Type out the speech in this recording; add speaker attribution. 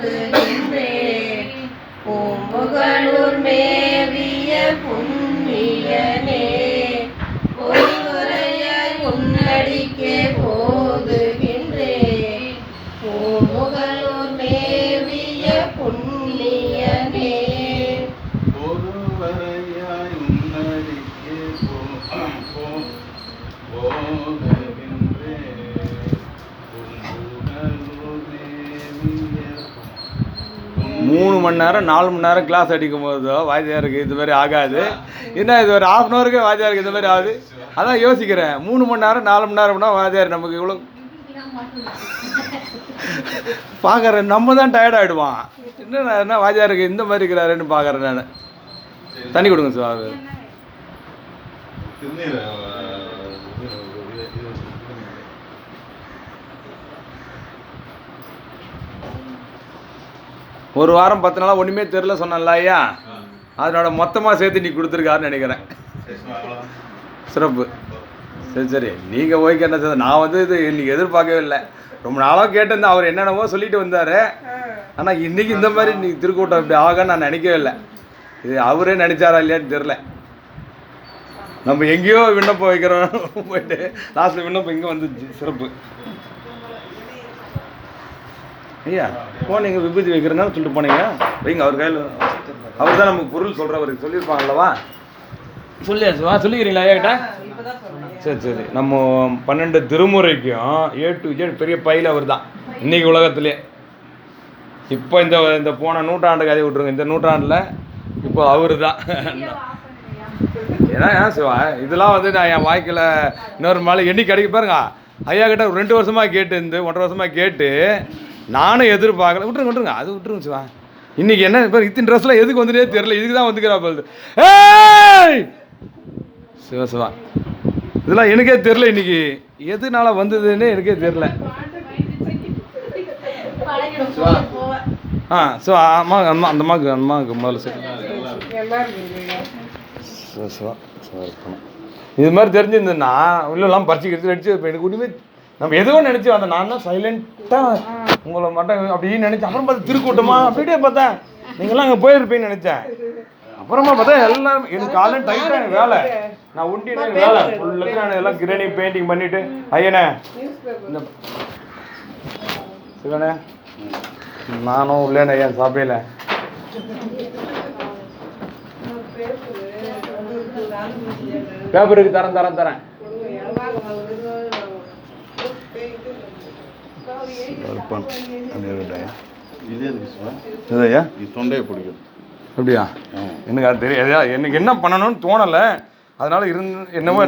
Speaker 1: போதுகின்றேன். பூம்புகழூர் மேவிய புண்ணியனே, பொறிவுரையாய் உன்னடிக்கே போதுகின்றேன். பூம்புகழூர் மேவிய புண்ணியனே,
Speaker 2: பொறிவுரையாய் உன்னடிக்கே
Speaker 3: மூணு மணி நேரம் 4 மணி நேரம் கிளாஸ் அடிக்கும் போதோ வாத்தியாருக்கு இது மாதிரி ஆகாது. என்ன இது ஒரு ½ ஹவருக்கு வாத்தியாருக்கு இது மாதிரி ஆகுது. அதான் யோசிக்கிறேன், 3 மணி நேரம் 4 மணி நேரம்னா வாத்தியார் நமக்கு இவ்வளோ பார்க்குறேன். நம்ம தான் டயர்ட் ஆகிடுவான். என்ன வாத்தியாருக்கு இந்த மாதிரி இருக்கிறாருன்னு பார்க்குறேன் நான். தண்ணி கொடுங்க சார். ஒரு வாரம் 10 நாளாக ஒன்றுமே தெரில சொன்னல ஐயா, அதனோட மொத்தமாக சேர்த்து நீ கொடுத்துருக்காருன்னு நினைக்கிறேன். சிறப்பு. சரி நீங்கள் ஓகே என்ன சார், நான் வந்து இது இன்றைக்கி எதிர்பார்க்கவே இல்லை. ரொம்ப நாளாக கேட்டிருந்தேன், அவர் என்னென்னவோ சொல்லிட்டு வந்தார். ஆனால் இன்றைக்கி இந்த மாதிரி இன்றைக்கி திருக்கூட்டம் இப்படி ஆகன்னு நான் நினைக்கவே இல்லை. இது அவரே நினச்சாரா இல்லையான்னு தெரில. நம்ம எங்கேயோ விண்ணப்பம் வைக்கிறோம், போயிட்டு லாஸ்ட்டில் விண்ணப்பம் இங்கே வந்துச்சு. சிறப்பு ஐயா. போனீங்க விபூதி வைக்கிறேன்னு சொல்லிட்டு போனீங்க, வைங்க அவர் கையில். அவர் தான் நமக்கு பொருள் சொல்கிறவருக்கு சொல்லியிருப்பாங்கல்லவா. சொல்லியாச்சுவா, சொல்லிக்கிறீங்களா ஐயா கிட்ட? சரி. நம்ம 12 திருமுறைக்கும் A to Z பெரிய பையில் அவர் தான் இன்றைக்கி உலகத்துலேயே. இப்போ இந்த போன நூற்றாண்டு கதையை விட்டுருங்க, இந்த நூற்றாண்டில் இப்போ அவர் தான். ஏன்னா சிவா, இதெல்லாம் வந்து நான் என் வாழ்க்கையில் இன்னொரு மேலே எண்ணி கிடைக்க பாருங்க. ஐயா கிட்ட 2 வருஷமாக கேட்டு, 1.5 வருஷமாக கேட்டு நானும் எதிர்பார்க்கல. விட்டுருங்க அது விட்டுருங்க சிவா. இன்றைக்கி என்ன இப்போ இத்தனை ட்ரெஸ்லாம் எதுக்கு வந்துட்டே தெரில, இதுக்கு தான் வந்துக்கிறா போகுது. ஏய் சிவா, இதெல்லாம் எனக்கே தெரில இன்றைக்கி எதுனால வந்ததுன்னு எனக்கே தெரில. ஸோ அம்மாவுக்கு அந்த அம்மாவுக்கு முதல்ல சரி. இது மாதிரி தெரிஞ்சிருந்தேன்னா உள்ளெல்லாம் பறிச்சுக்கிறது அடிச்சு. இப்போ எனக்கு ஒன்றுமே நம்ம எதுவும் நினச்சி வந்தேன். நான் தான் சைலண்ட்டாக உங்களை மட்டும் அப்படின்னு நினச்சேன். அப்புறம் பார்த்து திருக்கூட்டமா அப்படியே பார்த்தேன், நீங்களாம் அங்கே போயிருப்பீங்கன்னு நினச்சேன். அப்புறமா பார்த்தா எல்லாம் எனக்கு காலையில் டைட்டாக எனக்கு வேலை. நான் உண்டி வேலை ஃபுல்லாக நான் எல்லாம் கிரணி பெயிண்டிங் பண்ணிவிட்டு ஐயனே இந்த சிவனே நானும் உள்ளேனே ஐயா சாப்பிடல. பேப்பருக்கு தரேன்.
Speaker 2: தொண்டையை பிடிக்கும்
Speaker 3: அப்படியா? எனக்கு அது தெரியாது. எனக்கு என்ன பண்ணணும்னு தோணலை, அதனால என்னமோ